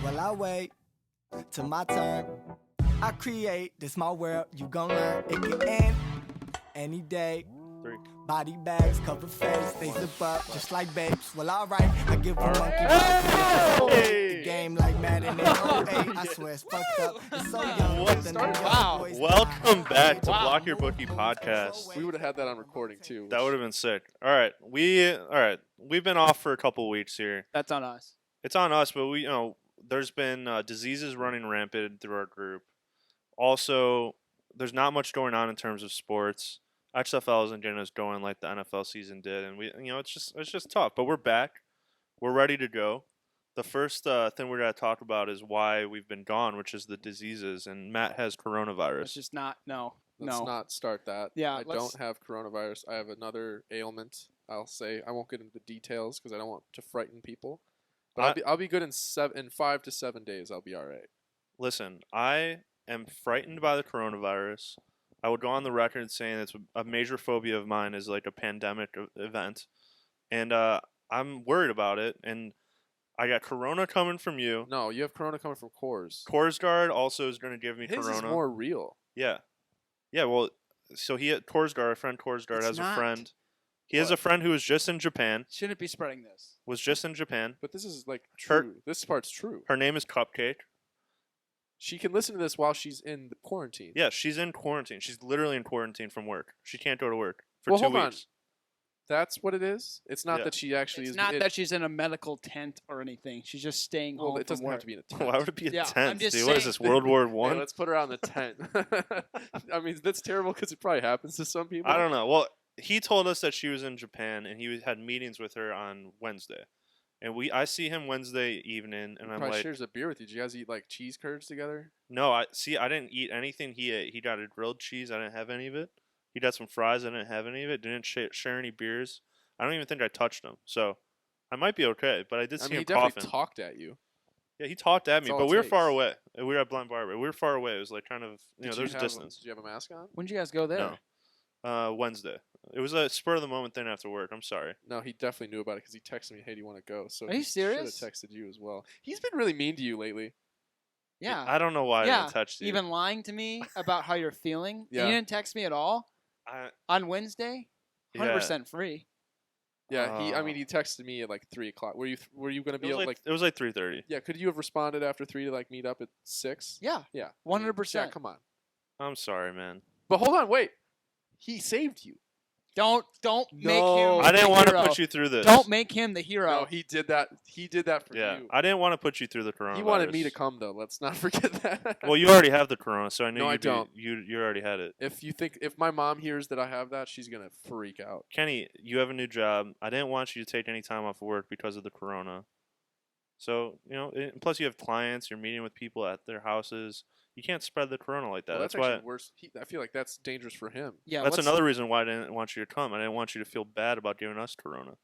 Well, I wait till my turn. I create this my world. You gon' learn. It can end any day. 3. Body bags, cover face, they zip up just like babes. Well, alright, I give a monkey bars. The game like Madden in 08. I swear it's fucked up. It's so young. Wow. Welcome back to Block Your Bookie podcast. We would have had that on recording too. That would have been sick. All right, we've been off for a couple weeks here. That's on us. It's on us, but there's been diseases running rampant through our group. Also, there's not much going on in terms of sports. XFL isn't getting us going like the NFL season did, and it's just tough. But we're back. We're ready to go. The first thing we're gonna talk about is why we've been gone, which is the diseases. And Matt has coronavirus. Let's just not. Let's not start that. Yeah, I don't have coronavirus. I have another ailment. I'll say I won't get into the details because I don't want to frighten people. But I'll be good in 5 to 7 days. I'll be all right. Listen, I am frightened by the coronavirus. I would go on the record saying it's a major phobia of mine is like a pandemic event. And I'm worried about it. And I got corona coming from you. No, you have corona coming from Coors. Coors Guard also is going to give me His corona. Is more real. Yeah. Yeah, well, so he had Coors Guard, a friend Coors Guard has a friend. He has a friend who was just in Japan. Shouldn't be spreading this. Was just in Japan. But this is like true. This part's true. Her name is Cupcake. She can listen to this while she's in the quarantine. Yeah, she's in quarantine. She's literally in quarantine from work. She can't go to work for 2 hold weeks. On. That's what it is? It's not that she actually it's is... It's not that she's in a medical tent or anything. She's just staying home it doesn't from have work. to be in a tent. Why would it be a tent, dude? Saying. What is this, World War I? Let's put her on the tent. I mean, that's terrible because it probably happens to some people. I don't know. Well, he told us that she was in Japan, and he had meetings with her on Wednesday. And I see him Wednesday evening, and I'm like... shares a beer with you. Did you guys eat, like, cheese curds together? No, I didn't eat anything he ate. He got a grilled cheese. I didn't have any of it. He got some fries. I didn't have any of it. Didn't share any beers. I don't even think I touched him. So, I might be okay, but I did see him coughing. He definitely talked at you. Yeah, he talked at me, but we were far away. We were at Blind Barber. We were far away. It was like kind of, there's a distance. Did you have a mask on? When did you guys go there? No. Wednesday. It was a spur-of-the-moment thing after work. I'm sorry. No, he definitely knew about it because he texted me, hey, do you want to go? So are you serious? Should have texted you as well. He's been really mean to you lately. Yeah. I don't know why I didn't text you. Even lying to me about how you're feeling. Yeah. You didn't text me at all on Wednesday? 100% free. Yeah, he texted me at like 3 o'clock. Were you going to be able It was like 3:30. Yeah, could you have responded after 3 to like meet up at 6? Yeah. Yeah. 100%. Yeah, come on. I'm sorry, man. But hold on, wait. He saved you. Don't make him. I didn't want to put you through this. Don't make him the hero. No, he did that. He did that for you. I didn't want to put you through the coronavirus. He wanted me to come though. Let's not forget that. Well, you already have the corona, so I knew I don't. You already had it. If my mom hears that I have that, she's gonna freak out. Kenny, you have a new job. I didn't want you to take any time off of work because of the corona. So plus you have clients. You're meeting with people at their houses. You can't spread the corona like that. Well, that's why actually worse. I feel like that's dangerous for him. Yeah, that's another reason why I didn't want you to come. I didn't want you to feel bad about giving us corona.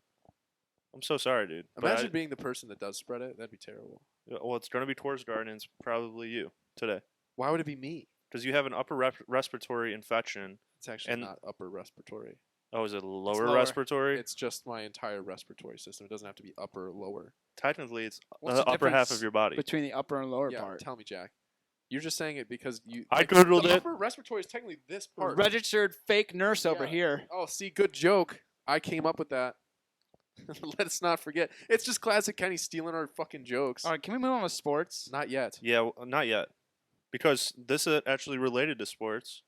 I'm so sorry, dude. Imagine being the person that does spread it. That'd be terrible. Well, it's going to be Coors Guard, and it's probably you today. Why would it be me? Because you have an upper respiratory infection. It's actually not upper respiratory. Oh, is it lower respiratory? It's just my entire respiratory system. It doesn't have to be upper or lower. Technically, it's the upper half of your body. Between the upper and lower part. Tell me, Jack. You're just saying it because you... I Googled it. The upper respiratory is technically this part. Registered fake nurse over here. Oh, see, good joke. I came up with that. Let's not forget. It's just classic Kenny stealing our fucking jokes. All right, can we move on to sports? Not yet. Yeah, not yet. Because this is actually related to sports.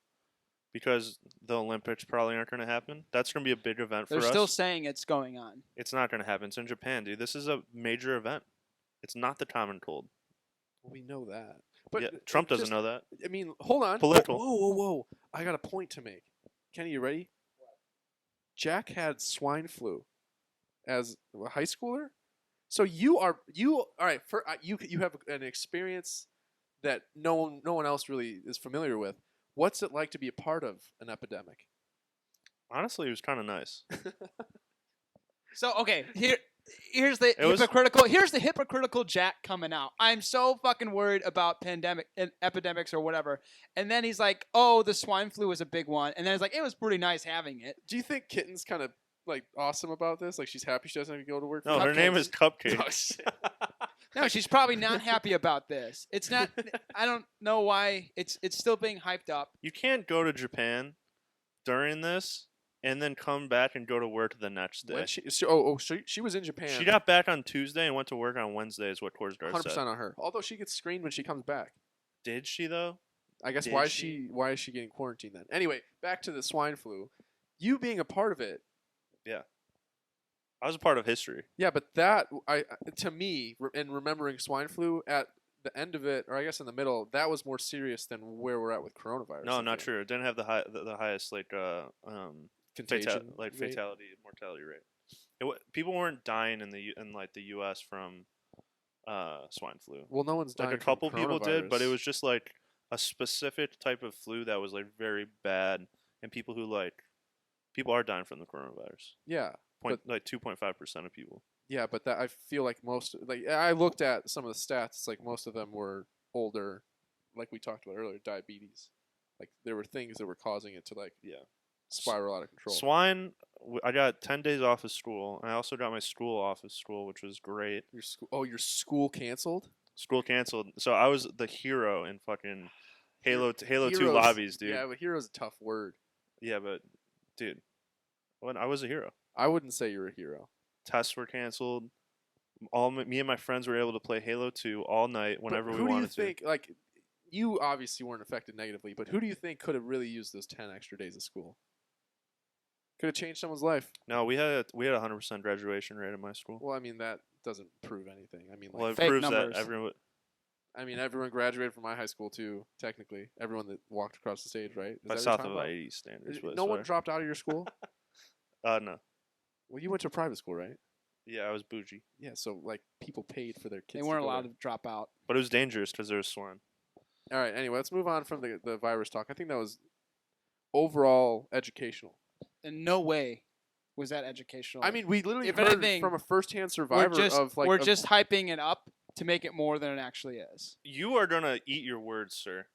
Because the Olympics probably aren't going to happen. That's going to be a big event for us. They're still saying it's going on. It's not going to happen. It's in Japan, dude. This is a major event. It's not the common cold. We know that. But Trump doesn't know that. I mean, hold on. Political. Whoa. I got a point to make. Kenny, you ready? Jack had swine flu as a high schooler. So you all right, you have an experience that no one else really is familiar with. What's it like to be a part of an epidemic? Honestly, it was kind of nice. So, okay, here's the hypocritical Jack coming out. I'm so fucking worried about epidemics or whatever. And then he's like, "Oh, the swine flu was a big one." And then he's like, "It was pretty nice having it." Do you think Kitten's kind of like awesome about this? Like she's happy she doesn't have to go to work? No, her name is Cupcake. Oh, shit. No, she's probably not happy about this. It's not. I don't know why it's still being hyped up. You can't go to Japan during this and then come back and go to work the next day. When she was in Japan. She got back on Tuesday and went to work on Wednesday, is what Korsgaard 100% said. on her. Although she gets screened when she comes back. Did she though? I guess Did why she? is she getting quarantined then? Anyway, back to the swine flu. You being a part of it. Yeah. I was a part of history. Yeah, but that to me, in remembering swine flu at the end of it, or I guess in the middle, that was more serious than where we're at with coronavirus. No, not true. It didn't have the highest Contagion rate? fatality mortality rate. People weren't dying in the U.S. from swine flu. Well, no one's dying. Like a couple from people did, but it coronavirus. was just like a specific type of flu that was like very bad, and people are dying from the coronavirus. Yeah. Like 2.5% of people. Yeah, but that I feel like I looked at some of the stats. It's like most of them were older, like we talked about earlier, diabetes. Like there were things that were causing it to spiral out of control. Swine. I got 10 days off of school, and I also got my school off of school, which was great. Your school canceled? School canceled, so I was the hero in fucking Halo 2 Heroes- lobbies, dude. Yeah, but hero's a tough word. Yeah, but dude, when I was a hero. I wouldn't say you're a hero. Tests were canceled. Me and my friends were able to play Halo 2 all night whenever we wanted to. Who do you think, like, you obviously weren't affected negatively, but who do you think could have really used those 10 extra days of school? Could have changed someone's life. No, we had a 100% graduation rate at my school. Well, I mean, that doesn't prove anything. I mean, Well, it fake proves numbers. that everyone. I mean, everyone graduated from my high school too. Technically, everyone that walked across the stage, right? Is By that what south you're of talking 80 standards. about? but No one sorry. dropped out of your school. No. Well, you went to a private school, right? Yeah, I was bougie, Yeah, so like people paid for their kids. They weren't to go allowed there. to drop out. but it was dangerous because there was swine. All right. Anyway, let's move on from the virus talk. I think that was overall educational. In no way was that educational. I mean, we literally If heard anything, from a first-hand survivor we're just hyping it up to make it more than it actually is. You are gonna eat your words, sir.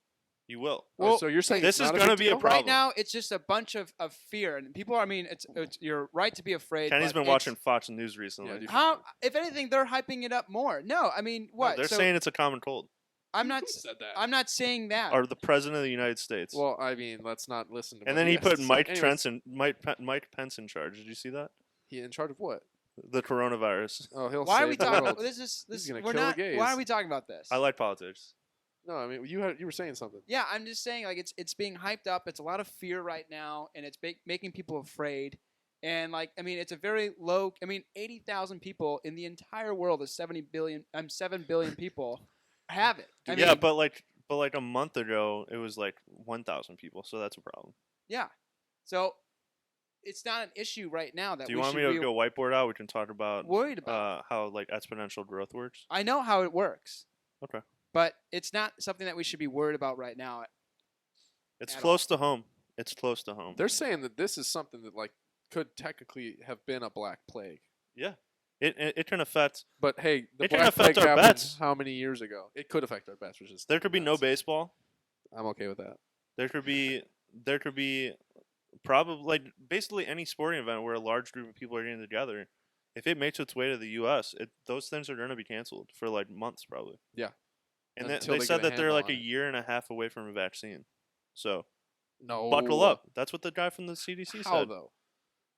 You will. Well, so you're saying this it's is not gonna big be a deal? problem. Right now, it's just a bunch of fear, and people. I mean, it's you're right to be afraid. Kenny's but been watching Fox News recently. Yeah, dude. How, if anything, they're hyping it up more. No, I mean, No, what? they're So saying it's a common cold. I'm not. Who said that? I'm not saying that. Or the president of the United States. Well, I mean, let's not listen to. and what then he has put to say. Mike Anyways, Mike Pence in charge. Did you see that? He in charge of what? The coronavirus. Oh, he'll. Why are save we the talking? world. This is This is gonna we're kill the not. gays. Why are we talking about this? I like politics. No, I mean you were saying something. Yeah, I'm just saying like it's being hyped up. It's a lot of fear right now, and it's making people afraid. And like I mean, it's a very low. I mean, 80,000 people in the entire world is 7 billion people have it. I Yeah, mean, but like a month ago, it was like 1,000 people, so that's a problem. yeah. So it's not an issue right now that Do you we want should me be to go whiteboard out? We can talk about worried about. how like exponential growth works. I know how it works. Okay. But it's not something that we should be worried about right now. It's At close to home. It's close to home. They're saying that this is something that like could technically have been a black plague. Yeah. It can affect. But hey, the It can black affect plague our happened bets. how many years ago? It could affect our bets, which is There could be no nuts. baseball. I'm okay with that. There could be probably like basically any sporting event where a large group of people are getting together. If it makes its way to the U.S., those things are going to be canceled for like months probably. Yeah. And Until they they said get a that they're handle like on a it. year and a half away from a vaccine. So No. buckle up. That's what the guy from the CDC How said. though?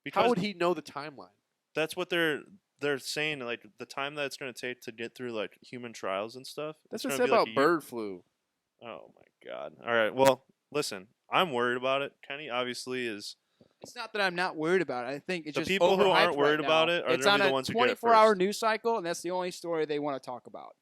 Because How would he know the timeline? that's what they're saying. Like the time that it's going to take to get through like human trials and stuff. That's it's what gonna it said be, like, about a year. bird flu. Oh my god! All right. Well, listen. I'm worried about it. Kenny obviously is. It's not that I'm not worried about it. I think it's The just people who overhyped aren't worried right about now. it are it's gonna on be the a ones who get it 24-hour first. news cycle, and that's the only story they want to talk about.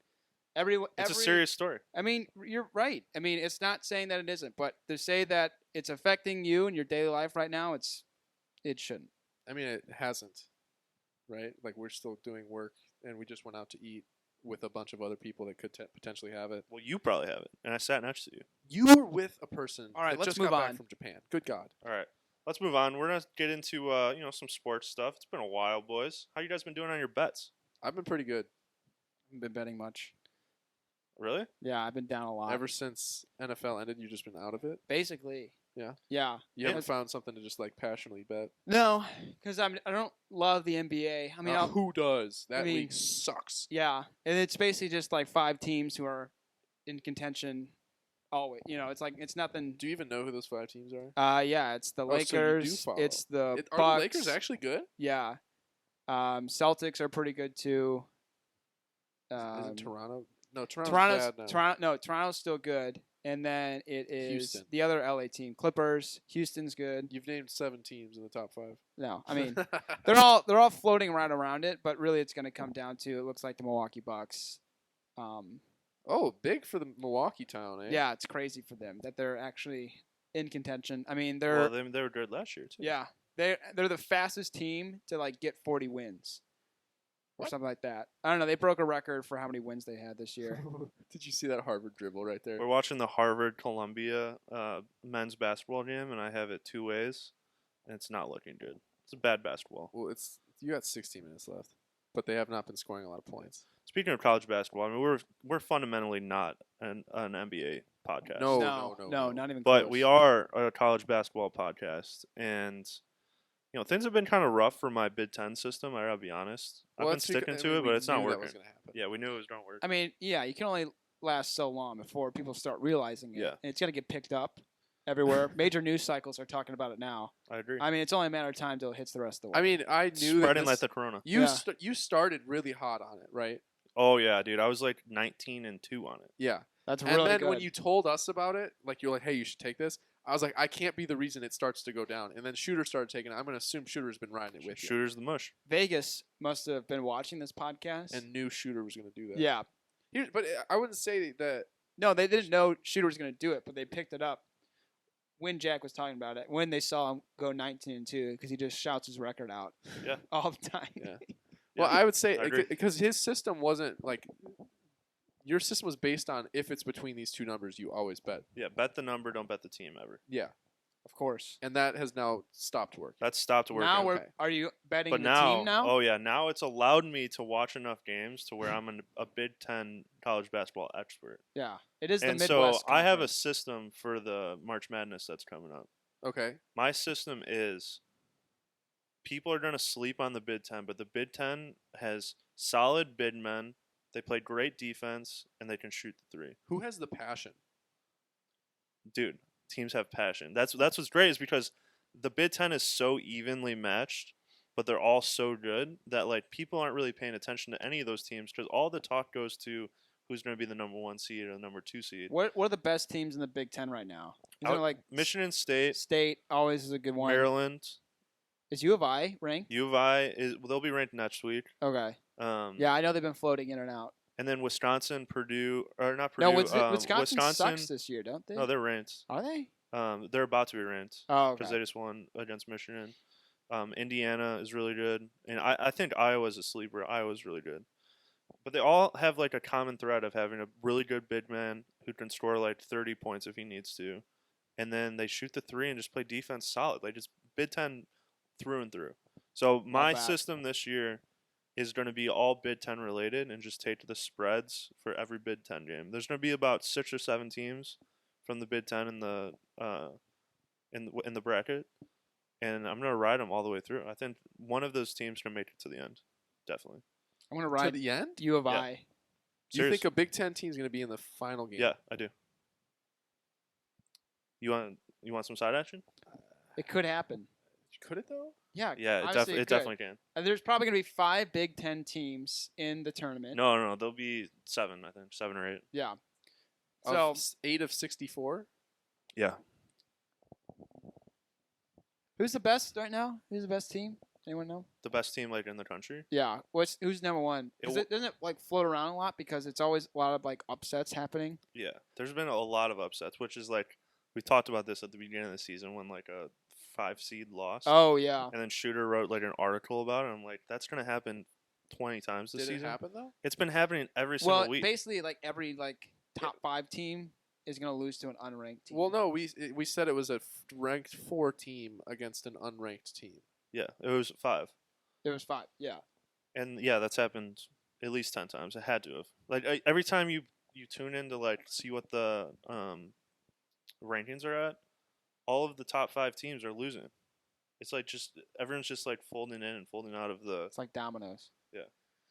It's a serious story. I mean, you're right. I mean, it's not saying that it isn't, but to say that it's affecting you in your daily life right now, it shouldn't. I mean, it hasn't, right? Like we're still doing work, and we just went out to eat with a bunch of other people that could potentially have it. Well, you probably have it, and I sat next to you. You were with a person All right, that let's just move got back on. from Japan. Good God. All right. Let's move on. We're gonna get into some sports stuff. It's been a while, boys. How you guys been doing on your bets? I've been pretty good I haven't been betting much. Really? Yeah, I've been down a lot. ever since NFL ended. You've just been out of it. Basically, Yeah. You haven't found something to just like passionately bet. No, because I don't love the NBA. I mean, Who does? That mean- league sucks. yeah, and it's basically just like 5 teams who are in contention. Always, it's nothing. Do you even know who those 5 teams are? Yeah, it's the Oh, so you do Lakers. follow. It's the Are Bucks. the Lakers actually good? Yeah. Celtics are pretty good too. Isn't Toronto? No, Toronto's bad now. Toronto's still good, and then it is Houston. the other LA team, Clippers. Houston's good. You've named 7 teams in the top 5. No, I mean they're all floating around it, but really it's going to come down to it looks like the Milwaukee Bucks. Oh, big for the Milwaukee town, eh? Yeah, it's crazy for them that they're actually in contention. I mean, Well, they were good last year too. yeah, they're the fastest team to like get 40 wins. Or What? something like that. I don't know. They broke a record for how many wins they had this year. Did you see that Harvard dribble right there? We're watching the Harvard Columbia men's basketball game, and I have it 2 ways, and it's not looking good. It's a bad basketball. Well, you got 16 minutes left, but they have not been scoring a lot of points. Speaking of college basketball, I mean we're fundamentally not an NBA podcast. No, not even. But close. we are a college basketball podcast, and things have been kind of rough for my Big Ten system. I gotta be honest. Well, I've been that's sticking because- to it, we but it's not knew that working. was gonna happen. Yeah, we knew it was gonna work. I mean, yeah, you can only last so long before people start realizing it. Yeah. And it's gonna get picked up everywhere. Major news cycles are talking about it now. I agree. I mean, it's only a matter of time till it hits the rest of the I world. mean, I knew that Spreading this, like the corona. you Yeah. you started really hot on it, right? Oh yeah, dude. I was like 19-2 on it. Yeah. That's And really then good. when you told us about it, like you're like, "Hey, you should take this." I was like, "I can't be the reason it starts to go down." And then Shooter started taking it. I'm going to assume Shooter's been riding it with you Shooter's the mush. Vegas must have been watching this podcast. and knew Shooter was going to do that. yeah. But I wouldn't say that. No, they didn't know Shooter was going to do it, but they picked it up when Jack was talking about it. When they saw him go 19-2, because he just shouts his record out. Yeah. All the time. Yeah. Well, I would say I agree. because his system wasn't like your system was based on if it's between these 2 numbers, you always bet. Yeah, bet the number, don't bet the team ever. Yeah, Of course. and that has now stopped working. That's stopped working. Now okay. are you betting but the now, team now? oh yeah, now it's allowed me to watch enough games to where I'm a Big Ten college basketball expert. Yeah. It is the And Midwest. so I have a Conference. system for the March Madness that's coming up. Okay. My system is people are going to sleep on the Big Ten, but the Big Ten has solid big men. They play great defense, and they can shoot the 3. Who has the passion? Dude, teams have passion. That's what's great is because the Big Ten is so evenly matched, but they're all so good that like people aren't really paying attention to any of those teams because all the talk goes to who's going to be the number 1 seed or the number 2 seed. What are the best teams in the Big Ten right now? Is it like Michigan State, State always is a good one. Maryland, Is U of I ranked? U of I they'll be ranked next week. Okay. Yeah, Yeah, I know they've been floating in and out. and then Wisconsin, Purdue, or not Purdue. No, Wisconsin sucks this year, don't they? No, they're ranked. Are they? They're about to be ranked Oh, because okay. they just won against Michigan. Indiana is really good, and I think Iowa's a sleeper. Iowa's really good, but they all have like a common thread of having a really good big man who can score like 30 points if he needs to, and then they shoot the 3 and just play defense solid, like just Big Ten through and through. So my bad. system this year is going to be all Big Ten related and just take the spreads for every Big Ten game. There's going to be about 6 or 7 teams from the Big Ten in the bracket, and I'm going to ride them all the way through. I think one of those teams going to make it to the end, definitely. I'm gonna To ride the end? U of Yeah. I. Do you Serious. think a Big Ten team is going to be in the final game? Yeah, I do. You want some side action? It could happen. Could it though? Yeah. Yeah, it, honestly, it could. definitely can. There's probably gonna be 5 Big Ten teams in the tournament. No, there'll be 7, I think, 7 or 8. Yeah. Of So 8 of 64. Yeah. who's the best right now? Who's the best team? Anyone know? The best team like in the country. Yeah. Who's number 1? Doesn't it like float around a lot because it's always a lot of like upsets happening? Yeah, there's been a lot of upsets, which is like we talked about this at the beginning of the season when like a 5 seed lost. Oh yeah. And then Shooter wrote like an article about it. I'm like, that's gonna happen 20 times this Did season. it happen though? It's been happening every single Well, week. basically like every like top 5 team is gonna lose to an unranked team. Well, no, we said it was a ranked 4 team against an unranked team. Yeah, it was 5, There was 5. Yeah. and yeah, that's happened at least 10 times. It had to have. Like every time you tune in to like see what the rankings are at, all of the top 5 teams are losing. It's like just everyone's just like folding in and folding out of the. It's like dominoes.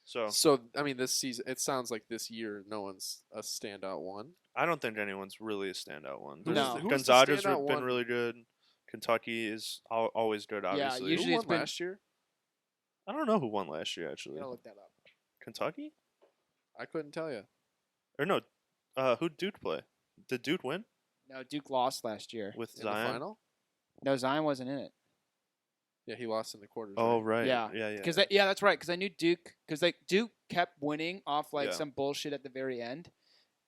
So I mean, this season it sounds like this year no one's a standout one. I don't think anyone's really a standout one. Who's No. the- who's the Gonzaga's standout been one? really good. Kentucky is always good, obviously. usually Who it's won been- last year? I don't know who won last year, I actually. gotta look that up. Kentucky? I couldn't tell you. Or no, who'd Duke play? Did Duke win No, Duke lost last year. with In the Zion? final? No, Zion wasn't in it. Yeah, he lost in the quarters. Oh, right? right. Yeah. Yeah. Because that's right. Because I knew Duke. Because Duke kept winning off like Yeah. some bullshit at the very end,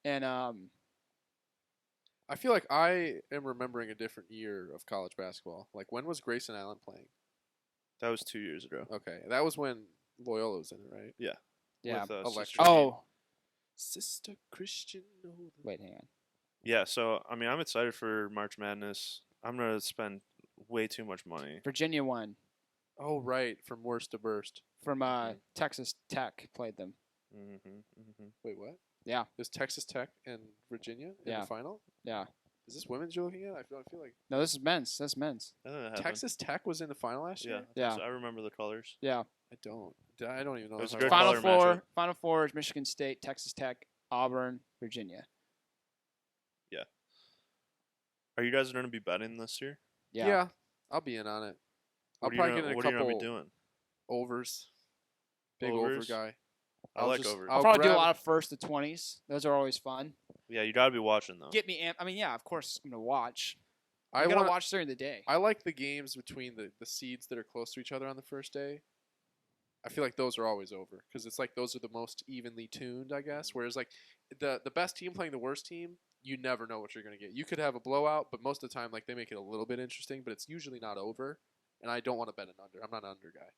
and I feel like I am remembering a different year of college basketball. Like, when was Grayson Allen playing? That was 2 years ago. Okay, that was when Loyola was in it, right? yeah. With, Electric. Sister Oh, Sister Christian. wait, hang on. Yeah, so I mean, I'm excited for March Madness. I'm gonna spend way too much money. Virginia won Oh, right, from worst to burst. from Texas Tech. Played them. Wait, what? Yeah. Is Texas Tech and Virginia in Yeah. the final? Yeah. Is this women's you're looking at? I feel like No, this is men's. That's men's. Texas Tech was in the final last Yeah, year. Yeah. so I remember the colors. Yeah. I don't even know. It was how a good I- color matchup. Final four is Michigan State, Texas Tech, Auburn, Virginia. Are you guys gonna be betting this year? Yeah. I'll be in on it. I'll What are you probably gonna- get in a what are you gonna couple be doing? overs. Big over Overs? guy. I like overs. I'll I'll probably do a grab- lot of first to 20s. Those are always fun. Yeah, you gotta be watching though. Get me amped. I mean, yeah, of course I'm gonna watch. I I'm gonna wanna- watch during the day. I like the games between the seeds that are close to each other on the first day. I feel like those are always over because it's like those are the most evenly tuned, I guess. Whereas like the best team playing the worst team, you never know what you're gonna get. You could have a blowout, but most of the time, like they make it a little bit interesting, but it's usually not over. And I don't want to bet an under. I'm not an under guy.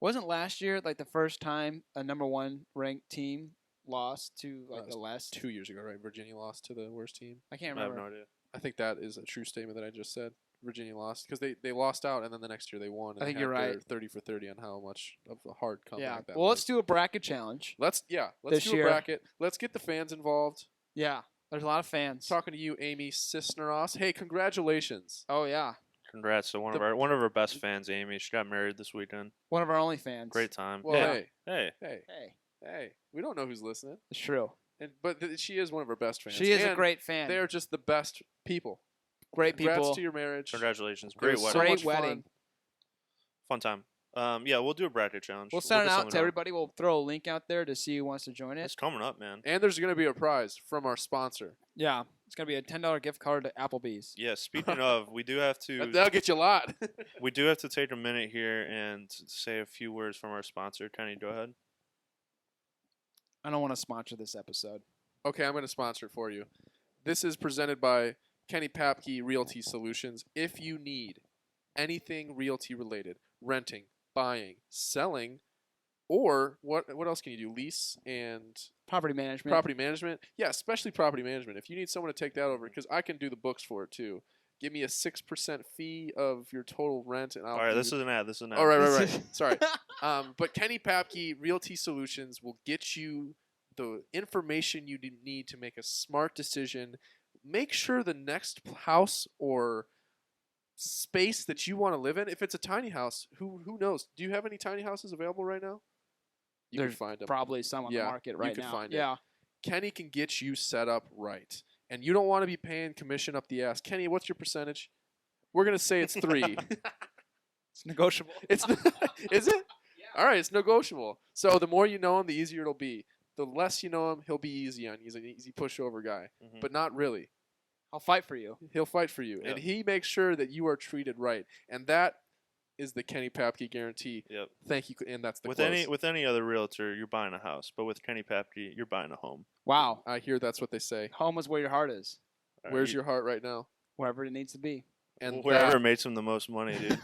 Wasn't last year like the first time a number 1 ranked team lost to like it the was West? 2 years ago, right? Virginia lost to the worst team. I can't I have remember. no idea. I think that is a true statement that I just said. Virginia lost because they lost out, and then the next year they won. And I think they you're had their right. 30 for 30 on how much of a hard comeback Yeah. that Well, was. let's do a bracket challenge. Let's this do a year. bracket. Let's get the fans involved. Yeah. There's a lot of fans. Talking to you, Amy Cisneros. Hey, congratulations! Oh yeah. Congrats to one of our best fans, Amy. She got married this weekend. One of our only fans. Great time. Well, Yeah. hey, Hey, Hey, we don't know who's listening, it's true. but she is one of our best fans. She is a And great fan. They are just the best people. Great Congrats people. to your marriage. congratulations. It Great was wedding. so Great much wedding. Fun time. Yeah, we'll do a bracket challenge. We'll send it get out something to done. everybody. We'll throw a link out there to see who wants to join it. It's coming up, man. And there's going to be a prize from our sponsor. Yeah. It's gonna be a $10 gift card to Applebee's. Yeah, speaking of, we do have to That'll get you a lot. take a minute here and say a few words from our sponsor. Kenny, go ahead. I don't want to sponsor this episode. Okay, I'm going to sponsor it for you. This is presented by Kenny Papke Realty Solutions. If you need anything realty related, renting, buying, selling, or what else can you do? Lease and Property management. property management. Yeah, especially property management. If you need someone to take that over, because I can do the books for it too. Give me a 6% fee of your total rent, and I'll. All right, do this is an ad. This is an ad. Oh, right. Sorry. But Kenny Papke Realty Solutions will get you the information you need to make a smart decision. Make sure the next house or space that you want to live in, if it's a tiny house, who knows? Do you have any tiny houses available right now? You There's can find them. Probably some on Yeah, the market you right can now. find it. Yeah. Kenny can get you set up right. And you don't want to be paying commission up the ass. Kenny, what's your percentage? We're going to say it's 3. It's negotiable. Is it? All right, it's negotiable. So the more you know him, the easier it'll be. The less you know him, he'll be easy on you. He's an easy pushover guy, Mhm. but not really. I'll fight for you. He'll fight for you, Yep. and he makes sure that you are treated right. And that is the Kenny Papke guarantee. Yep. Thank you, and that's the With close. with any other realtor, you're buying a house, but with Kenny Papke, you're buying a home. Wow. I hear that's what they say. Home is where your heart is. All right, Where's your heart right now? Wherever it needs to be. And wherever makes him the most money, dude.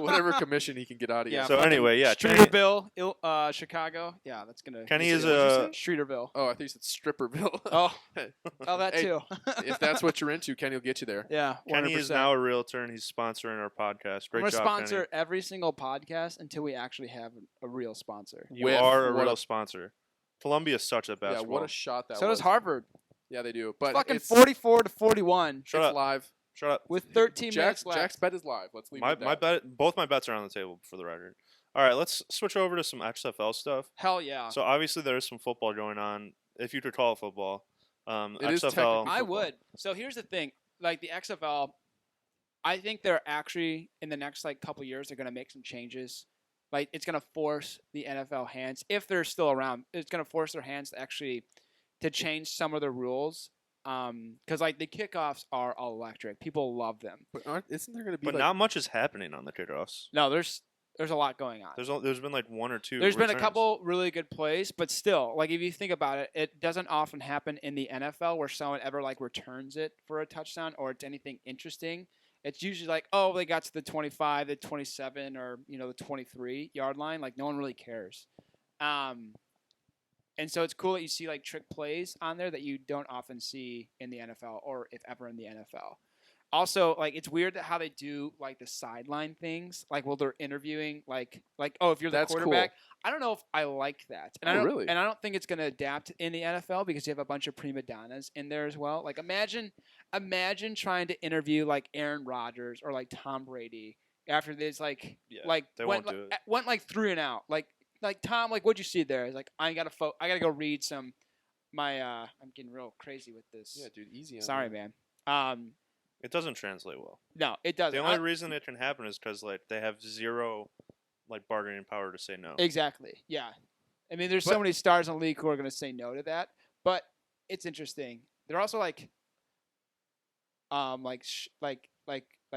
whatever commission he can get out of you. Yeah. So fucking anyway, yeah, Kenny, Streeterville, Chicago. Yeah, that's gonna. Kenny What'd is you say? a Streeterville. Oh, I think you said Stripperville. Oh, that Hey, too. if that's what you're into, Kenny will get you there. Yeah, 100%. Kenny is now a realtor and he's sponsoring our podcast. I'm Great gonna job, sponsor every single podcast until we actually have a real sponsor. Kenny. You With are a what real a- sponsor. Columbia sucks at Yeah, basketball. what a shot that So was. does Harvard. Yeah, they do. But Fucking it's 44-41. Shut it's up. live. Shut up. with 13 minutes left. Jack's bet is live. Let's leave it My at that. my bet. Both my bets are on the table for the record. All right, let's switch over to some XFL stuff. Hell yeah. So obviously there is some football going on, if you could call it football. It is XFL. technically I football. would. So here's the thing. Like the XFL, I think they're actually in the next like couple years they're gonna make some changes. Like it's gonna force the NFL hands, if they're still around. It's gonna force their hands to actually to change some of the rules. Because like the kickoffs are electric. People love them. But isn't there going to be But not much is happening on the kickoffs. No, there's a lot going on. There's been like one or two. There's been a returns. couple really good plays, but still, like if you think about it, it doesn't often happen in the NFL where someone ever like returns it for a touchdown or it's anything interesting. It's usually like, oh, they got to the 25, the 27, or the 23-yard line. Like no one really cares. And so it's cool that you see like trick plays on there that you don't often see in the NFL or if ever in the NFL. Also, like it's weird how they do like the sideline things, like while they're interviewing, like oh, if you're the That's quarterback. cool. I don't know if I like that, and Really? and I don't think it's going to adapt in the NFL because you have a bunch of prima donnas in there as well. Like imagine trying to interview like Aaron Rodgers or like Tom Brady after this like they went won't do it. went like 3 and out, like Tom, like what'd you see there? He's like I gotta go read some my I'm getting real crazy with this. Yeah, dude, easy on Sorry, me. man. It doesn't translate well. No, it doesn't. The only reason it can happen is because like they have zero like bargaining power to say no. Exactly. Yeah. I mean, there's so many stars in the league who are going to say no to that, but it's interesting. They're also like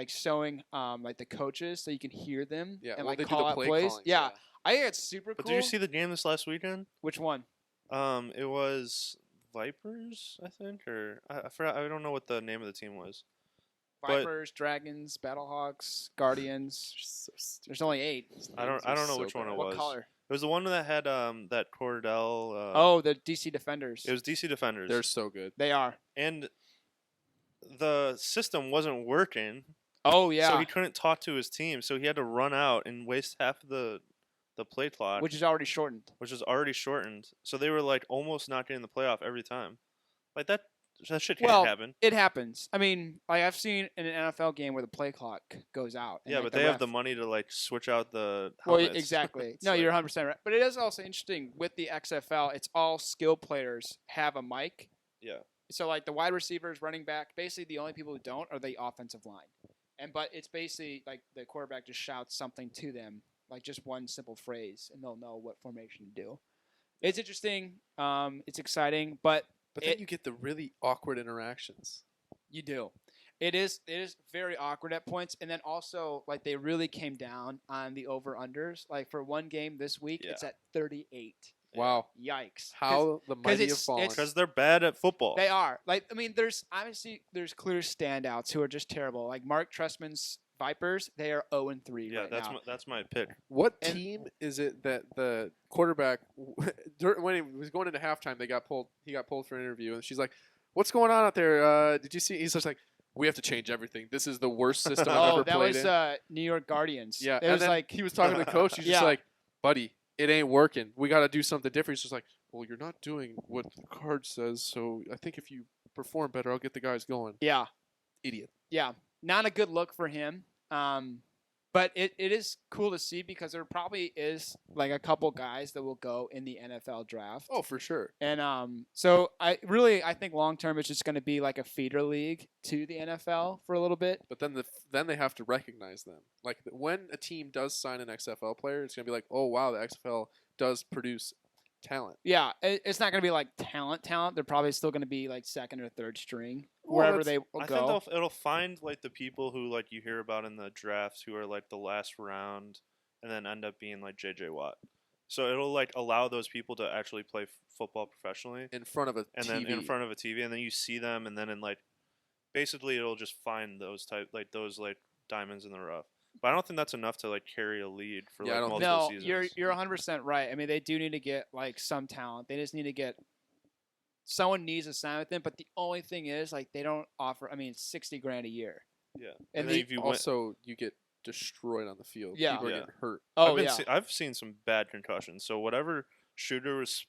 showing like the coaches so you can hear them Yeah, and well, like they do call the out play plays. calling, Yeah. I think it's super But cool. did you see the game this last weekend? Which one? It was Vipers, I think, or I forgot. I don't know what the name of the team was. Vipers, Dragons, Battlehawks, Guardians. There's only 8. I don't know which one it What was. color? It was the one that had that Cordell. Oh, the DC Defenders. It was DC Defenders. They're so good. They are. And the system wasn't working. Oh yeah. So he couldn't talk to his team, so he had to run out and waste half of the play clock, which is already shortened. Which is already shortened. So they were like almost not getting the playoff every time. Like that shit can't happen. It happens. I mean, like I've seen in an NFL game where the play clock goes out. Yeah, but they have the money to like switch out the helmets. Well, exactly. No, you're 100% right. But it is also interesting with the XFL. It's all skill players have a mic. Yeah. So like the wide receivers, running back, basically the only people who don't are the offensive line. But it's basically like the quarterback just shouts something to them, like just one simple phrase, and they'll know what formation to do. It's interesting. It's exciting, but then you get the really awkward interactions. You do. It is very awkward at points, and then also like they really came down on the over-unders. Like for one game this week, it's at 38. Wow. Yikes. How the mighty have fallen. Because they're bad at football. They are. Like I mean, there's clear standouts who are just terrible. Like Mark Trestman's Vipers, they are 0-3 yeah, right now. that's my pick. What team is it that the quarterback, when he was going into halftime, he got pulled for an interview, and she's like, "What's going on out there? Did you see?" He's just like, "We have to change everything. This is the worst system I've ever played in." That was New York Guardians. Yeah, it was then like he was talking to the coach. He's just like, "Buddy, it ain't working. We got to do something different." He's just like, "Well, you're not doing what the card says, so I think if you perform better, I'll get the guys going." Yeah. Idiot. Yeah. Not a good look for him. But it is cool to see because there probably is like a couple guys that will go in the NFL draft. Oh, for sure. And so I think long term it's just going to be like a feeder league to the NFL for a little bit. But then they have to recognize them. Like when a team does sign an XFL player, it's going to be like, "Oh wow, the XFL does produce talent." Yeah, it's not going to be like talent. They're probably still going to be like second or third string wherever they will go. I think it'll find like the people who like you hear about in the drafts who are like the last round and then end up being like JJ Watt. So it'll like allow those people to actually play football professionally in front of a TV. Then in front of a TV, and then you see them, and then in like basically it'll just find those diamonds in the rough. But I don't think that's enough to like carry a lead for multiple seasons. You're 100% right. I mean, they do need to get like some talent. They just need to get someone needs to sign with them. But the only thing is like they don't offer. I mean, $60,000 a year. Yeah, and then if you you get destroyed on the field. Yeah, people are getting hurt. Oh I've seen some bad concussions. So whatever shooter was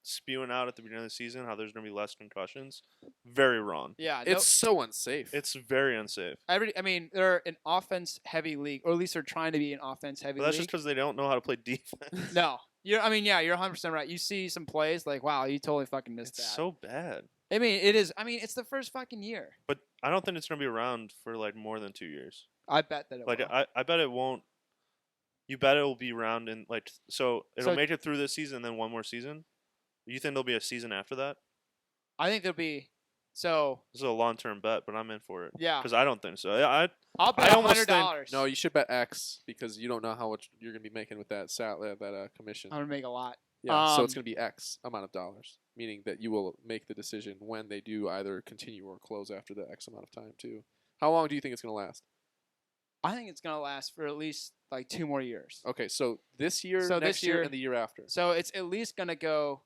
spewing out at the beginning of the season how there's going to be less concussions, very wrong. Yeah, It's so unsafe. It's very unsafe. I mean, they're an offense-heavy league, or at least they're trying to be an offense-heavy But that's league. just because they don't know how to play defense. No, you're 100% right. You see some plays like, wow, you totally fucking missed It's that. so bad. I mean, it is. I mean, it's the first fucking year. But I don't think it's going to be around for like more than 2 years. I bet that it Like will. I bet it won't. You bet it will be around in like so it'll So- make it through this season and then one more season. You think there'll be a season after that? I think there'll be. So This is a long-term bet, but I'm in for it. yeah, Because I don't think so. I'll bet I almost think- $100. no, you should bet X because you don't know how much you're going to be making with that commission. I'm gonna make a lot. Yeah, so it's Um, going to be X amount of dollars, meaning that you will make the decision when they do either continue or close after the X amount of time too. How long do you think it's going to last? I think it's gonna last for at least like 2 more years. Okay, so this year, So next this year, year- and the year after. So it's at least gonna go.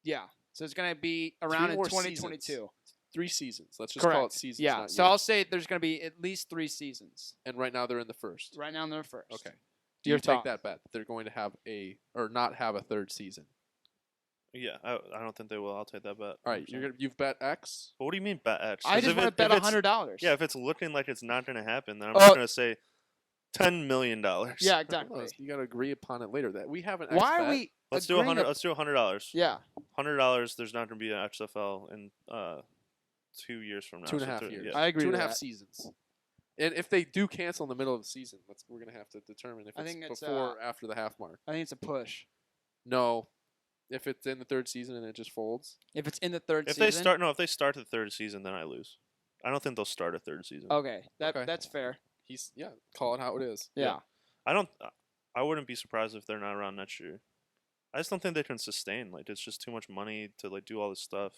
Yeah. So it's gonna be around in more 2022. seasons. 3 seasons. Let's just call it Correct. seasons. Yeah. not So years. I'll say there's gonna be at least 3 seasons. And right now they're in the first. Right now they're first. Okay. Do Your you take thought? that bet that they're going to have or not have a third season? Yeah, I don't think they will. I'll take that bet. All right, 100%. you've bet X. But what do you mean bet X? I 'Cause just if want to it- bet if it's- $100. Yeah, if it's looking like it's not going to happen, then I'm Oh. just going to say $10 million. Yeah, Well, exactly. you got to agree upon it later. That we have an X Why bet. are we? Let's do agreeing $100. up- Let's do $100. Yeah. $100. There's not going to be an XFL in 2 years from now. 2.5 so years. Yeah. I agree. 2.5 with that. seasons. And if they do cancel in the middle of the season, we're going to have to determine if I it's think it's, before or after the half mark. I think it's a push. No. If it's in the third season and it just folds. If it's in the third If season. if they start the third season, then I lose. I don't think they'll start a third season. Okay. Okay. That's fair. Call it how it is. Yeah. I wouldn't be surprised if they're not around next year. I just don't think they can sustain. Like it's just too much money to like do all this stuff.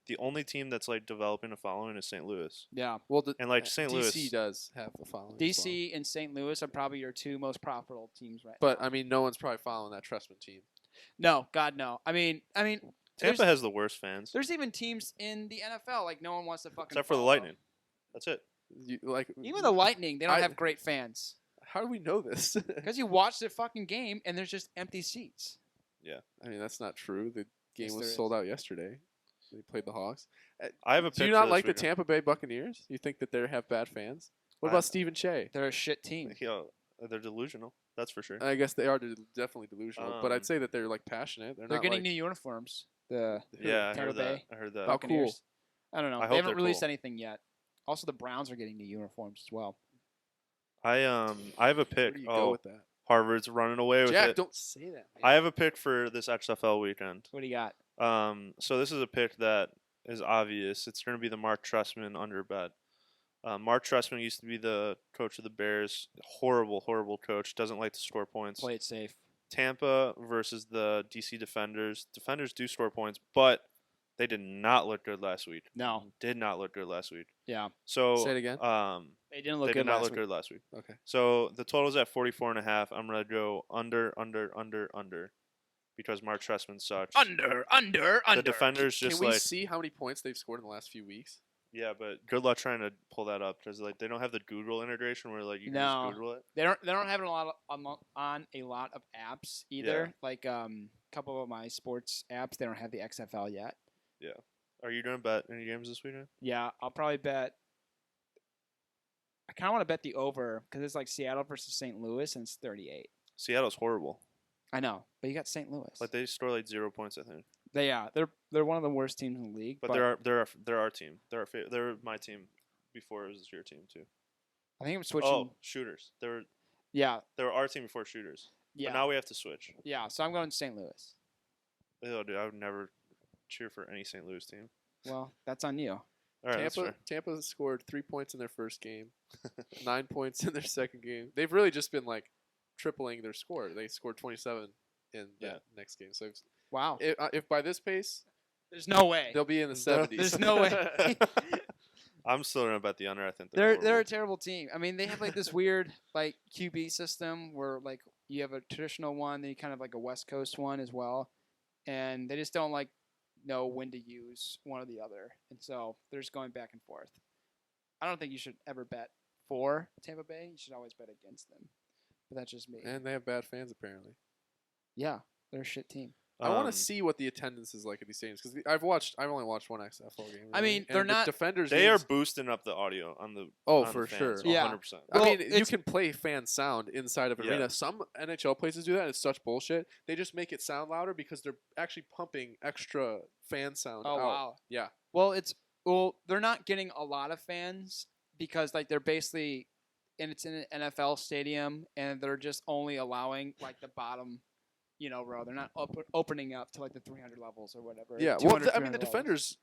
The only team that's like developing a following is St. Louis, Yeah. Well, and like St. Louis. DC does have a following. as well. DC and St. Louis are probably your 2 most profitable teams right But now. I mean, no one's probably following that Trestman team. No, God no. I mean, Tampa there's, has the worst fans, there's even teams in the NFL like no one wants to fucking. except for the follow. Lightning. That's it. Even the Lightning, they don't I- have great fans How do we know this? because you watch the fucking game and there's just empty seats. I mean, that's not true. The game Yes, was there is. sold out yesterday. They played the Hawks. I have a. Do pick you for not this like the weekend. Tampa Bay Buccaneers? You think that they have bad fans? What I- about Stephen Shea? They're a shit team. Yo, they're delusional. That's for sure. I guess they are definitely delusional, but Um, I'd say that they're like passionate. They're They're not getting like, new uniforms. The Yeah, I Tampa heard that. Bay I heard that. How cool. Buccaneers. I don't know. I They hope haven't they're released cool. anything yet. Also, the Browns are getting new uniforms as well. I have a Where pick. do you go Oh, with that? Harvard's running away with Jack, it. don't say that. Man. I have a pick for this XFL weekend. What do you got? So this is a pick that is obvious. It's going to be the Mark Trestman under bet. Mark Trestman used to be the coach of the Bears. Horrible, horrible coach. Doesn't like to score points. Play it safe. Tampa versus the DC Defenders. Defenders do score points, but they did not look good last week. No. Did not look good last week. Yeah. So Say it again. They didn't look they good did not last look week. good last week. Okay. So the total's at 44.5. I'm gonna go under, because Mark Trestman sucks. Under. The defenders Can just we like see how many points they've scored in the last few weeks? yeah, but good luck trying to pull that up because like they don't have the Google integration where like you can No. just Google it. They don't have it on a lot of apps either. Yeah. Like a couple of my sports apps, they don't have the XFL yet. Are you gonna bet any games this weekend? Yeah, I'll probably bet. I kind of want to bet the over because it's like Seattle versus St. Louis and it's 38. Seattle's horrible. I know, but you got St. Louis. Like they score like 0 points, I think. They're one of the worst teams in the league. But they're our team. They're my team before it was your team too. I think I'm switching. Oh, shooters. They were our team before shooters. Yeah, But now we have to switch. yeah. So I'm going St. Louis. Oh, dude, I would never cheer for any St. Louis team. Well, that's on you. All right, that's fair. Tampa scored 3 points in their first game, 9 points in their second game. They've really just been like tripling their score. They scored 27 in Yeah. that next game. So Wow. if by this pace, There's no way. they'll be in the 70s. There's no way. I'm still gonna bet the under. I think They're a horrible. terrible team. I mean, they have like this weird like QB system where like you have a traditional one, then you kind of like a West Coast one as well, and they just don't like know when to use one or the other, and so they're just going back and forth. I don't think you should ever bet for Tampa Bay. You should always bet against them. But that's just me. And they have bad fans apparently. Yeah, they're a shit team. I want to see what the attendance is like at these stadiums because I've only watched one XFL game. I mean, and they're the not- Defenders. They are games, boosting up the audio on the. Oh, on for the fans, sure. Yeah. 100%. I Well, mean, you it's- can play fan sound inside of an Yeah. arena. Some NHL places do that. And it's such bullshit. They just make it sound louder because they're actually pumping extra fan sound Oh out. wow. Yeah. Well, they're not getting a lot of fans because like they're basically, and it's in an NFL stadium, and they're just only allowing like the bottom, row. They're not opening up to like the 300 levels or whatever. Yeah. 200, Well, the 300 levels. Defenders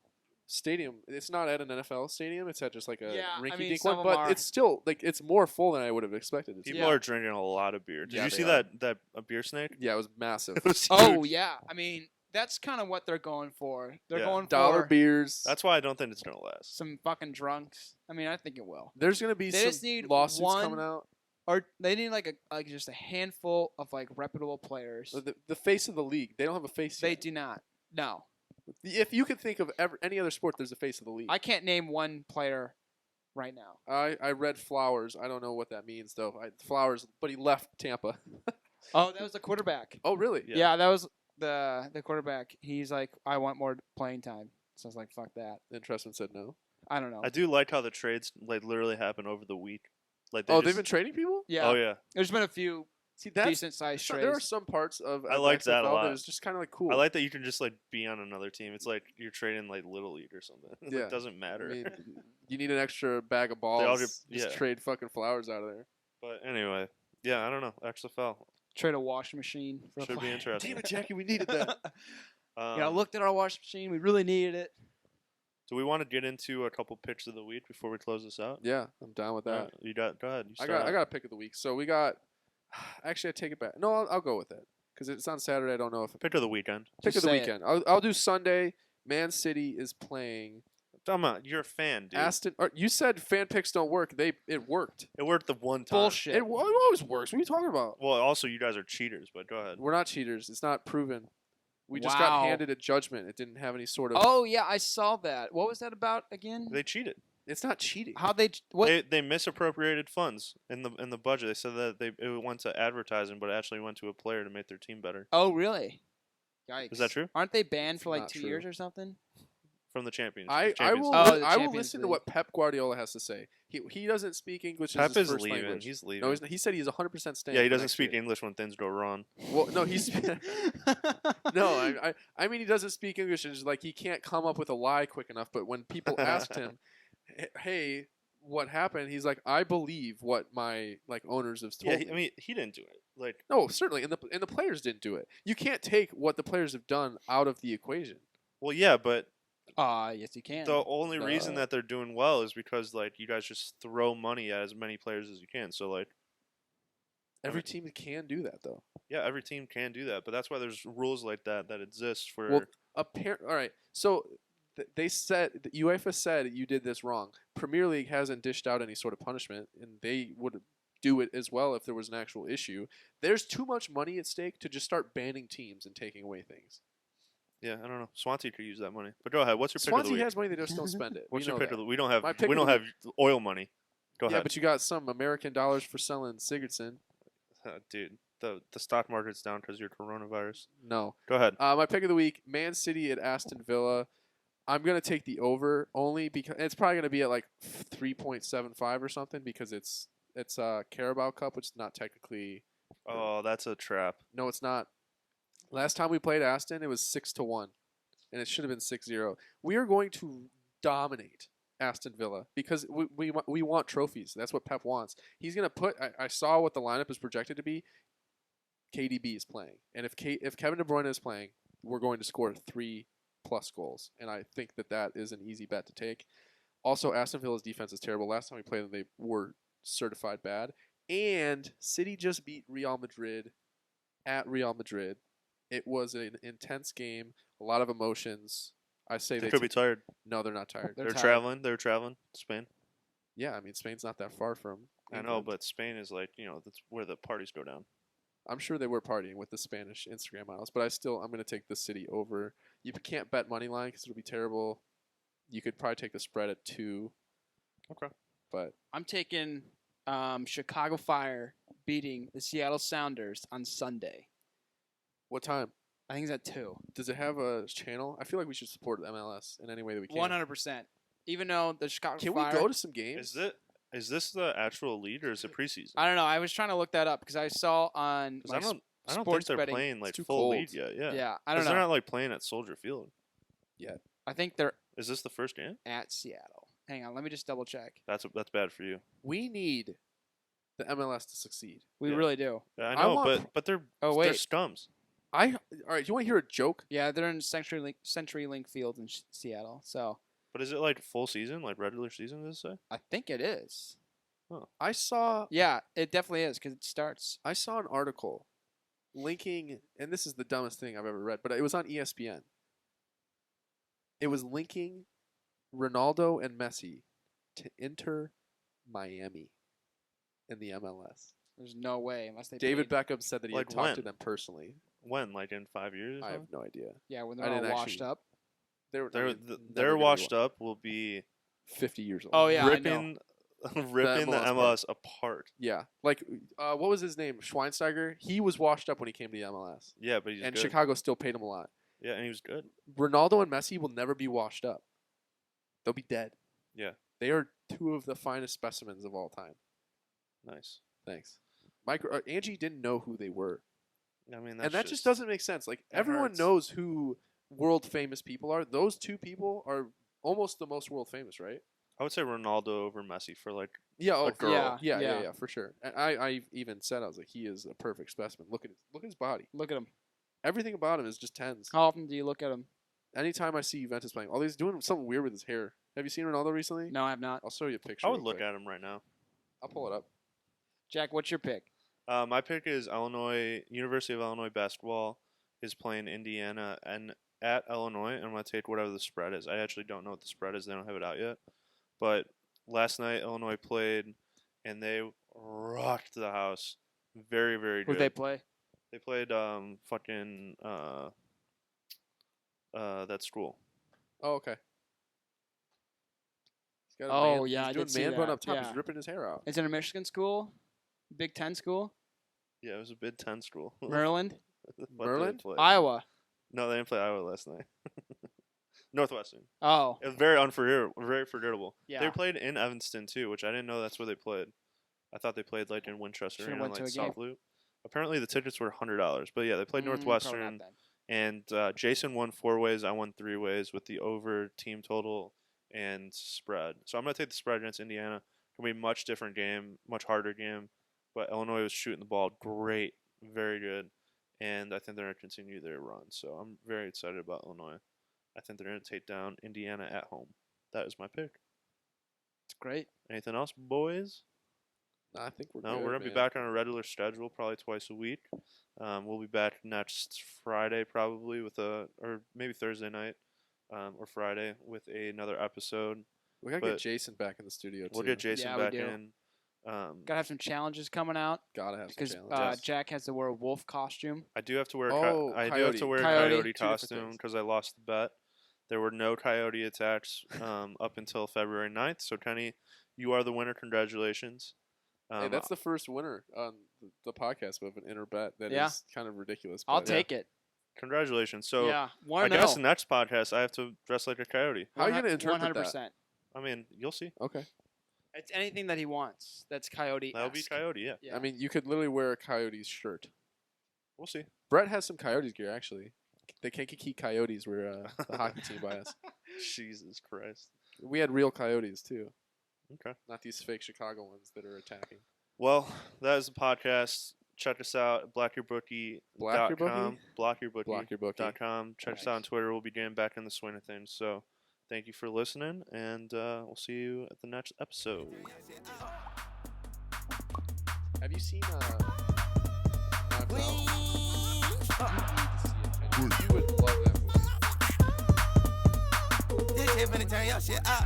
stadium, it's not at an NFL stadium. It's at just like a Yeah, I rinky mean, dink some one, of 'em but are. it's still like it's more full than I would have expected it to be. People are drinking a lot of beer. Did Yeah, you they see are. that a beer snake? Yeah, it was massive. It was Oh huge. yeah, I mean that's kind of what they're going for. They're Yeah. going Dollar for beers. That's why I don't think it's gonna last. some fucking drunks. I mean, I think it will. There's gonna be They just some need lawsuits one- coming out. Or they need like just a handful of like reputable players. The face of the league. They don't have a face They yet. do not. No, If you could think of any other sport, there's a face of the league. I can't name one player right now. I read Flowers. I don't know what that means though. Flowers, but he left Tampa. Oh, that was the quarterback. Oh, really? Yeah. Yeah, that was the quarterback. He's like, I want more playing time. So I was like, fuck that. And Tressman said no. I don't know. I do like how the trades like literally happen over the week. Like They've just- been trading people. Yeah. Oh yeah. There's been a few See, that's decent sized there are trades. some parts of I like that a XFL lot. that is just kind of like cool. I like that you can just like be on another team. It's like you're trading like Little League or something. Yeah. It doesn't matter. I mean, you need an extra bag of balls. all Just yeah. trade fucking Flowers out of there. But anyway, yeah, I don't know. XFL Trade a washing machine for a should be player. interesting. Damn it, Jackie, we needed that. I looked at our washing machine. We really needed it. Do we want to get into a couple picks of the week before we close this out? Yeah, I'm down with that. You got. Go ahead. You I start got out. a pick of the week. So we got. Actually, I take it back. No, I'll go with it because it's on Saturday. I don't know if pick of the weekend. pick Just of the say it. weekend. I'll do Sunday. Man City is playing Come on, you're a fan, dude. Aston. You said fan picks don't work. It worked. It worked the one time. Bullshit. It always works. What are you talking about? Well, also you guys are cheaters, but go ahead. We're not cheaters. It's not proven. We just got Wow. handed a judgment. It didn't have any sort of. Oh yeah, I saw that. What was that about again? They cheated. It's not cheating. How they what? They misappropriated funds in the budget. They said that it went to advertising, but it actually went to a player to make their team better. Oh really? Yikes. Is that true? Aren't they banned for like Not 2 true. years or something? From the champions. I Champions will League. Oh, the I will Champions listen to League. what Pep Guardiola has to say. He doesn't speak English. Pep as his is first leaving. language. He's leaving. No, he said he's 100% staying. Yeah, he for doesn't next speak year. English when things go wrong. Well, no, he's no. I mean he doesn't speak English, and it's like he can't come up with a lie quick enough. But when people asked him, "Hey, what happened?" He's like, "I believe what my owners have told Yeah, me." I mean he didn't do it. Like No, certainly, and the players didn't do it. You can't take what the players have done out of the equation. well, yeah, but Yes, you can. the only reason Uh, that they're doing well is because like you guys just throw money at as many players as you can. So like Every team can do that, though. yeah, every team can do that, but that's why there's rules like that exist for. Well, all right. So they said the UEFA said you did this wrong. Premier League hasn't dished out any sort of punishment, and they would do it as well if there was an actual issue. There's too much money at stake to just start banning teams and taking away things. yeah, I don't know. Swansea could use that money. But go ahead. What's your pick of the Swansea week? has money, they just don't spend it. What's We your know pick that. of the? We don't have My pick we of don't the have oil money. Go Yeah, ahead. but you got some American dollars for selling Sigurdsson. Dude, the stock market's down because of your coronavirus. No. Go ahead. My pick of the week: Man City at Aston Villa. I'm gonna take the over only because it's probably gonna be at like 3.75 or something because it's Carabao Cup, which is not technically. Oh, that's a trap. No, it's not. Last time we played Aston, it was 6-1, and it should have been 6-0. We are going to dominate Aston Villa because we want trophies. That's what Pep wants. He's gonna put. I saw what the lineup is projected to be. KDB is playing, and if Kevin De Bruyne is playing, we're going to score 3+ goals, and I think that is an easy bet to take. Also, Aston Villa's defense is terrible. Last time we played them, they were certified bad. And City just beat Real Madrid at Real Madrid. It was an intense game, a lot of emotions. I say They could be tired. No, they're not tired. They're They're tired. traveling. They're traveling to Spain. Yeah, I mean Spain's not that far from. I know, England. but Spain is like that's where the parties go down. I'm sure they were partying with the Spanish Instagram models. But I'm going to take the City over. You can't bet money line because it'll be terrible. You could probably take the spread at 2. Okay. But I'm taking Chicago Fire beating the Seattle Sounders on Sunday. what time? I think he's at 2. Does it have a channel? I feel like we should support MLS in any way that we can. 100%. Even though the Chicago Can Fire. we go to some games? Is this the actual league or is it preseason? I don't know. I was trying to look that up because I saw on 'Cause my I don't think sports they're betting. playing like too full cold. league yet. Yeah. Yeah, I don't 'Cause know. they're not like playing at Soldier Field. I think they're Is this the first game? at Seattle. Hang on, let me just double check. That's bad for you. We need the MLS to succeed. We Yeah. really do. Yeah, I I know, want- but they're Oh they're wait, scums. All right, you want to hear a joke? yeah, they're in CenturyLink Field in Seattle. So But is it like full season, like regular season? Does it say? I think it is. I saw Yeah, it definitely is because it starts. an article linking, and this is the dumbest thing I've ever read, but it was on ESPN. It was linking Ronaldo and Messi to enter Miami in the MLS. There's no way unless they. David paid. Beckham said that he Like had talked to when? them personally. When? Like in 5 years? Or I have something? no idea. Yeah, when I they're all didn't washed actually- up. They're washed up. Will be 50 years old. Oh yeah, I know. ripping ripping the MLS MLS apart. Yeah. Like, what was his name? Schweinsteiger? He was washed up when he came to the MLS. Yeah, but he's And good. Chicago still paid him a lot. Yeah, and he was good. Ronaldo and Messi will never be washed up. They'll be dead. Yeah. They are two of the finest specimens of all time. Nice. Thanks. Angie didn't know who they were. I mean, And that just doesn't make sense. Like, that everyone hurts. knows who world famous people are. Those two people are almost the most world famous, right? I would say Ronaldo over Messi for like. Yeah, A girl. yeah, for sure. And I even said, I was like, he is a perfect specimen. Look at his body. Look at him. Everything about him is just tens. How often do you look at him? Anytime I see Juventus playing, he's doing something weird with his hair. Have you seen Ronaldo recently? No, I have not. I'll show you a picture. I would real look quick. at him right now. I'll pull it up. Jack, what's your pick? My pick is University of Illinois basketball is playing Indiana and at Illinois. And I'm gonna take whatever the spread is. I actually don't know what the spread is. They don't have it out yet. But last night Illinois played, and they rocked the house. Very, very Who good. they play? They played that school. Oh, okay. He's got a Oh, man, yeah, I he's doing did see man bun that, up top. yeah. He's ripping his hair out. Is it a Michigan school? Big Ten school? Yeah, it was a Big Ten school. Maryland? What did they Maryland? play? Iowa? No, they didn't play Iowa last night. Northwestern. Oh, It was very very forgettable. Yeah. They played in Evanston too, which I didn't know that's where they played. I thought they played like in Winchester, Should've you know, went to like a game. South Loop. Apparently the tickets were $100, but yeah, they played probably Northwestern, not then. and Jason won 4 ways. I won 3 ways with the over team total and spread. So I'm gonna take the spread against Indiana. It's gonna be a much different game, much harder game, but Illinois was shooting the ball great, very good, and I think they're gonna continue their run. So I'm very excited about Illinois. I think they're gonna take down Indiana at home. That is my pick. It's great. Anything else, boys? No, I think we're No, good, we're gonna be man. back on a regular schedule, probably twice a week. We'll be back next Friday, probably or maybe Thursday night, or Friday with another episode. We gotta but get Jason back in the studio too. We'll get Jason Yeah, we back do. in. Gotta have some challenges coming out Gotta have because some challenges. Jack has to wear a wolf costume. I do have to wear. Oh, I do have to coyote. wear a Coyote. coyote Two different costume things. because I lost the bet. There were no coyote attacks up until February 9th. So Kenny, you are the winner. Congratulations. Hey, that's the first winner on the podcast with an inner bet. That is Yeah. kind of ridiculous. I'll but- take it. Congratulations. So yeah, I 1-0. guess the next podcast I have to dress like a coyote. How are you gonna interpret 100%. that? I mean, you'll see. Okay. It's anything that he wants. That's coyote. That'll be coyote. Yeah, Yeah. I mean, you could literally wear a Coyotes shirt. we'll see. Brett has some Coyotes gear actually. The Kankakee Coyotes were the hockey team by us. Jesus Christ. We had real Coyotes too, Okay. not these fake Chicago ones that are attacking. Well, that is the podcast. Check us out at Blackyourbookie? blackyourbookie.com. Block your bookie. Blackyourbookie.com. Check us out on Twitter. We'll be getting back in the swing of things. So thank you for listening, and we'll see you at the next episode. Have you seen This shit finna turn your shit up.